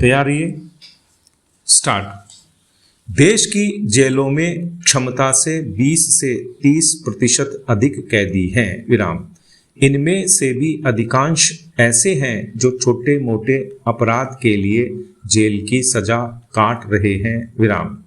तैयार रहिए। स्टार्ट। देश की जेलों में क्षमता से 20 से 30% अधिक कैदी हैं। विराम। इनमें से भी अधिकांश ऐसे हैं जो छोटे मोटे अपराध के लिए जेल की सजा काट रहे हैं। विराम।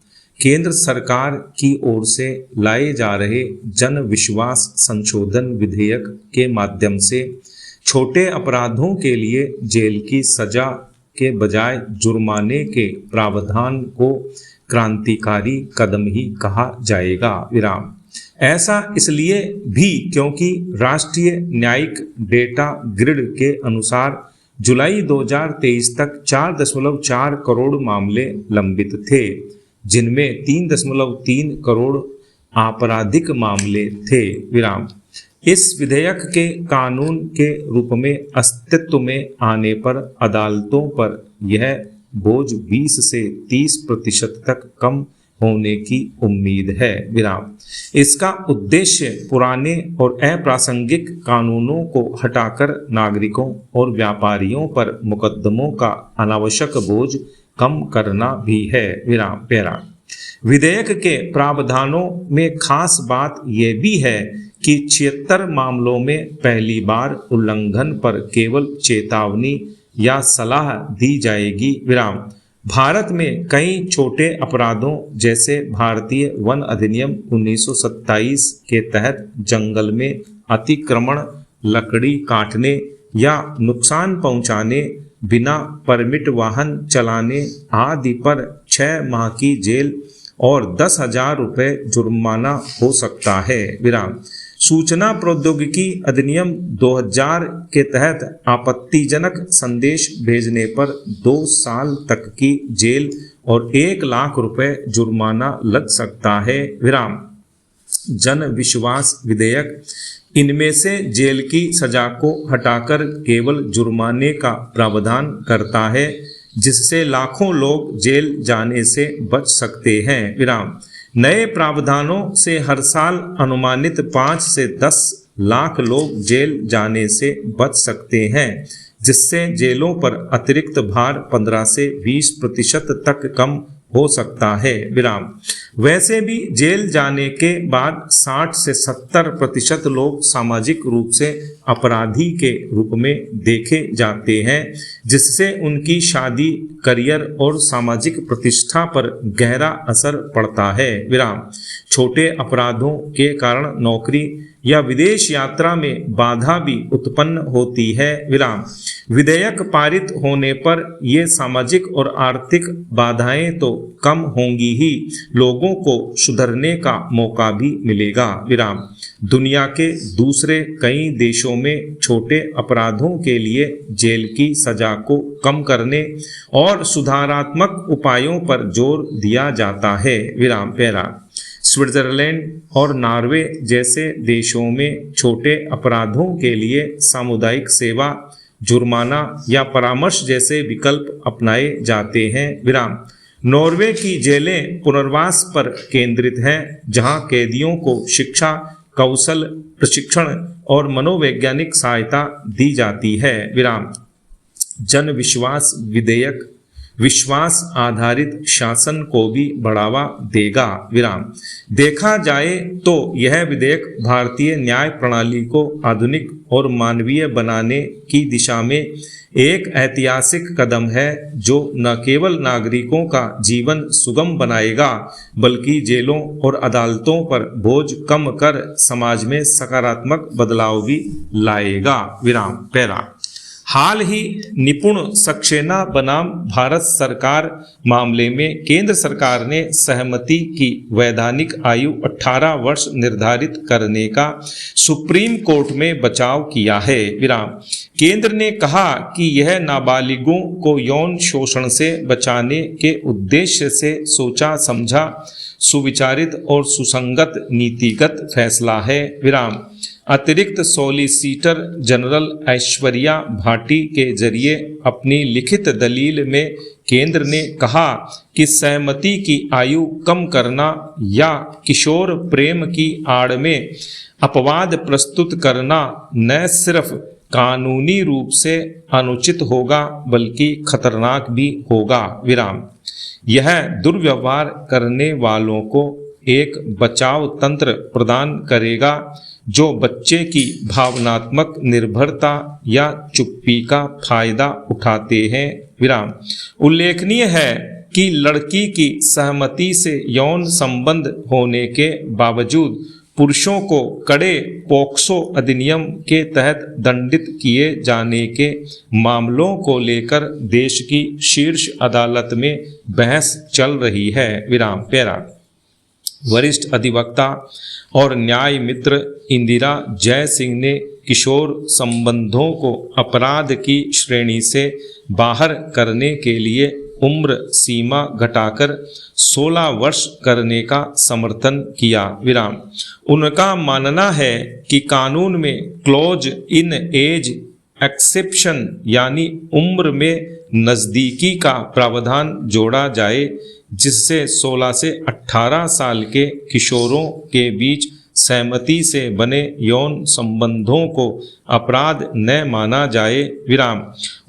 केंद्र सरकार की ओर से लाए जा रहे जन विश्वास संशोधन विधेयक के माध्यम से छोटे अपराधों के लिए जेल की सजा के बजाय जुर्माने के प्रावधान को क्रांतिकारी कदम ही कहा जाएगा। विराम। ऐसा इसलिए भी क्योंकि राष्ट्रीय न्यायिक डेटा ग्रिड के अनुसार जुलाई 2023 तक 4.4 करोड़ मामले लंबित थे, जिनमें 3.3 करोड़ आपराधिक मामले थे। विराम। इस विधेयक के कानून के रूप में अस्तित्व में आने पर अदालतों पर यह बोझ 20 से 30% तक कम होने की उम्मीद है। विराम। इसका उद्देश्य पुराने और अप्रासंगिक कानूनों को हटाकर नागरिकों और व्यापारियों पर मुकदमों का अनावश्यक बोझ कम करना भी है। विराम। पैरा। विधेयक के प्रावधानों में खास बात यह भी है कि 76 मामलों में पहली बार उल्लंघन पर केवल चेतावनी या सलाह दी जाएगी। विराम। भारत में कई छोटे अपराधों जैसे भारतीय वन अधिनियम 1927 के तहत जंगल में अतिक्रमण, लकड़ी काटने या नुकसान पहुंचाने, बिना परमिट वाहन चलाने आदि पर 6 माह की जेल और 10,000 रुपये जुर्माना हो सकता है। विराम। सूचना प्रौद्योगिकी अधिनियम 2000 के तहत आपत्तिजनक संदेश भेजने पर 2 साल तक की जेल और 1 लाख रुपए जुर्माना लग सकता है। विराम। जन विश्वास विधेयक इनमें से जेल की सजा को हटाकर केवल जुर्माने का प्रावधान करता है, जिससे लाखों लोग जेल जाने से बच सकते हैं। विराम। नए प्रावधानों से हर साल अनुमानित 5 से 10 लाख लोग जेल जाने से बच सकते हैं, जिससे जेलों पर अतिरिक्त भार 15 से 20% तक कम हो सकता है। विराम। वैसे भी जेल जाने के बाद 60 से 70% लोग सामाजिक रूप से अपराधी के रूप में देखे जाते हैं, जिससे उनकी शादी, करियर और सामाजिक प्रतिष्ठा पर गहरा असर पड़ता है। विराम। छोटे अपराधों के कारण नौकरी या विदेश यात्रा में बाधा भी उत्पन्न होती है। विराम। विधेयक पारित होने पर ये सामाजिक और आर्थिक बाधाएं तो कम होंगी ही, लोगों को सुधरने का मौका भी मिलेगा। विराम। दुनिया के दूसरे कई देशों में छोटे अपराधों के लिए जेल की सजा को कम करने और सुधारात्मक उपायों पर जोर दिया जाता है। विराम। पैरा। स्विट्जरलैंड और नॉर्वे जैसे देशों में छोटे अपराधों के लिए सामुदायिक सेवा, जुर्माना या परामर्श जैसे विकल्प अपनाए जाते हैं। विराम। नॉर्वे की जेलें पुनर्वास पर केंद्रित हैं, जहां कैदियों को शिक्षा, कौशल प्रशिक्षण और मनोवैज्ञानिक सहायता दी जाती है। विराम। जन विश्वास विधेयक विश्वास आधारित शासन को भी बढ़ावा देगा। विराम। देखा जाए तो यह विधेयक भारतीय न्याय प्रणाली को आधुनिक और मानवीय बनाने की दिशा में एक ऐतिहासिक कदम है, जो न केवल नागरिकों का जीवन सुगम बनाएगा, बल्कि जेलों और अदालतों पर बोझ कम कर समाज में सकारात्मक बदलाव भी लाएगा। विराम। पैरा। हाल ही निपुण सक्सेना बनाम भारत सरकार मामले में केंद्र सरकार ने सहमति की वैधानिक आयु 18 वर्ष निर्धारित करने का सुप्रीम कोर्ट में बचाव किया है। विराम। केंद्र ने कहा कि यह नाबालिगों को यौन शोषण से बचाने के उद्देश्य से सोचा समझा, सुविचारित और सुसंगत नीतिगत फैसला है। विराम। अतिरिक्त सॉलिसिटर जनरल ऐश्वर्या भाटी के जरिए अपनी लिखित दलील में केंद्र ने कहा कि सहमति की आयु कम करना या किशोर प्रेम की आड़ में अपवाद प्रस्तुत करना न सिर्फ कानूनी रूप से अनुचित होगा बल्कि खतरनाक भी होगा। विराम। यह दुर्व्यवहार करने वालों को एक बचाव तंत्र प्रदान करेगा जो बच्चे की भावनात्मक निर्भरता या चुप्पी का फायदा उठाते हैं। विराम। उल्लेखनीय है कि लड़की की सहमति से यौन संबंध होने के बावजूद पुरुषों को कड़े पोक्सो अधिनियम के तहत दंडित किए जाने के मामलों को लेकर देश की शीर्ष अदालत में बहस चल रही है। विराम। पैरा। वरिष्ठ अधिवक्ता और न्याय मित्र इंदिरा जयसिंह ने किशोर संबंधों को अपराध की श्रेणी से बाहर करने के लिए उम्र सीमा घटाकर 16 वर्ष करने का समर्थन किया। विराम। उनका मानना है कि कानून में क्लोज इन एज एक्सेप्शन यानी उम्र में नज़दीकी का प्रावधान जोड़ा जाए जिससे 16 से 18 साल के किशोरों के बीच सहमति से बने यौन संबंधों को अपराध न माना जाए। विराम।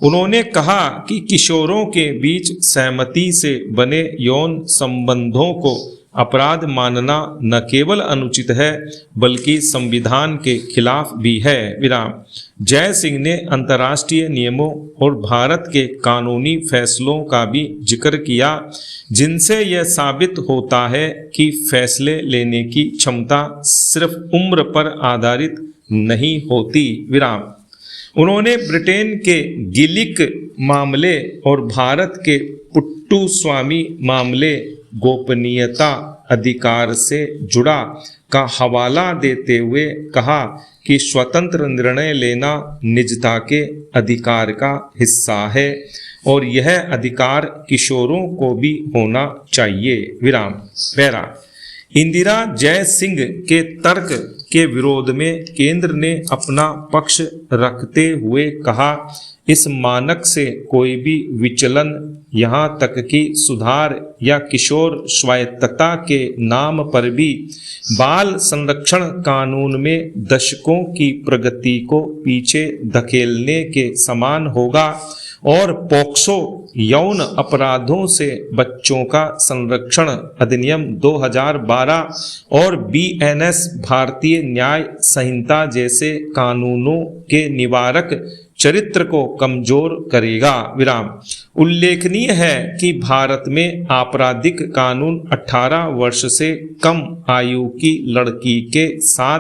उन्होंने कहा कि किशोरों के बीच सहमति से बने यौन संबंधों को अपराध मानना न केवल अनुचित है बल्कि संविधान के खिलाफ भी है। विराम। जय सिंह ने अंतर्राष्ट्रीय नियमों और भारत के कानूनी फैसलों का भी जिक्र किया जिनसे यह साबित होता है कि फैसले लेने की क्षमता सिर्फ उम्र पर आधारित नहीं होती। विराम। उन्होंने ब्रिटेन के गिलिक मामले और भारत के पुट्टू स्वामी मामले गोपनीयता अधिकार से जुड़ा का हवाला देते हुए कहा कि स्वतंत्र निर्णय लेना निजता के अधिकार का हिस्सा है और यह अधिकार किशोरों को भी होना चाहिए। विराम। पैरा। इंदिरा जयसिंह के तर्क के विरोध में केंद्र ने अपना पक्ष रखते हुए कहा इस मानक से कोई भी विचलन यहाँ तक कि सुधार या किशोर स्वायत्तता के नाम पर भी बाल संरक्षण कानून में दशकों की प्रगति को पीछे धकेलने के समान होगा और पोक्सो यौन अपराधों से बच्चों का संरक्षण अधिनियम 2012 और बीएनएस भारतीय न्याय संहिता जैसे कानूनों के निवारक चरित्र को कमजोर करेगा। विराम। उल्लेखनीय है कि भारत में आपराधिक कानून 18 वर्ष से कम आयु की लड़की के साथ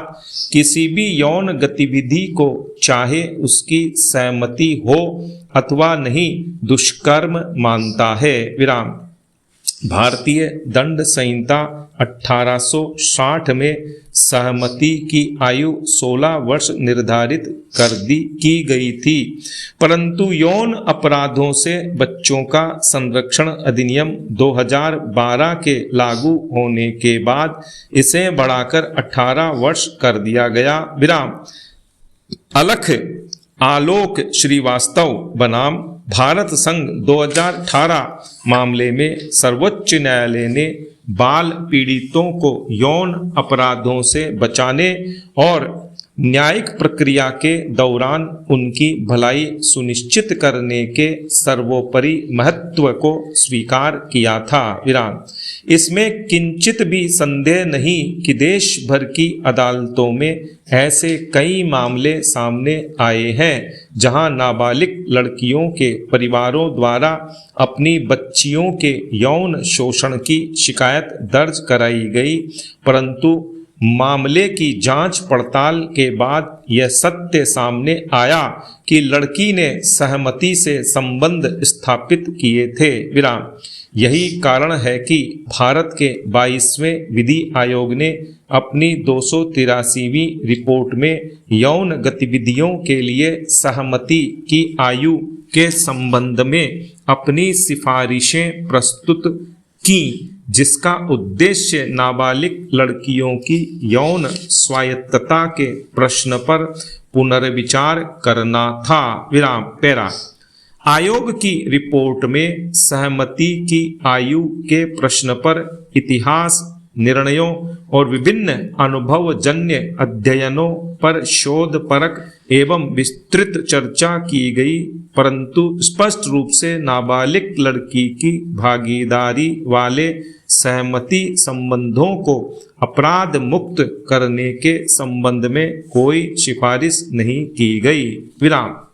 किसी भी यौन गतिविधि को चाहे उसकी सहमति हो अथवा नहीं दुष्कर्म मानता है। विराम। भारतीय दंड संहिता 1860 में सहमति की आयु 16 वर्ष निर्धारित की गई थी परंतु यौन अपराधों से बच्चों का संरक्षण अधिनियम 2012 के लागू होने के बाद इसे बढ़ाकर 18 वर्ष कर दिया गया। विराम। अलख आलोक श्रीवास्तव बनाम भारत संघ 2018 मामले में सर्वोच्च न्यायालय ने बाल पीड़ितों को यौन अपराधों से बचाने और न्यायिक प्रक्रिया के दौरान उनकी भलाई सुनिश्चित करने के सर्वोपरि महत्व को स्वीकार किया था। विराम। इसमें किंचित भी संदेह नहीं कि देश भर की अदालतों में ऐसे कई मामले सामने आए हैं जहां नाबालिग लड़कियों के परिवारों द्वारा अपनी बच्चियों के यौन शोषण की शिकायत दर्ज कराई गई परंतु मामले की जांच पड़ताल के बाद यह सत्य सामने आया कि लड़की ने सहमति से संबंध स्थापित किए थे। विराम। यही कारण है कि भारत के 22वें विधि आयोग ने अपनी 283वीं रिपोर्ट में यौन गतिविधियों के लिए सहमति की आयु के संबंध में अपनी सिफारिशें प्रस्तुत की जिसका उद्देश्य नाबालिग लड़कियों की यौन स्वायत्तता के प्रश्न पर पुनर्विचार करना था। विराम। पैरा। आयोग की रिपोर्ट में सहमति की आयु के प्रश्न पर इतिहास निर्णयों और विभिन्न अनुभवजन्य अध्ययनों पर शोधपरक एवं विस्तृत चर्चा की गई, परंतु स्पष्ट रूप से नाबालिग लड़की की भागीदारी वाले सहमति संबंधों को अपराध मुक्त करने के संबंध में कोई सिफारिश नहीं की गई। विराम।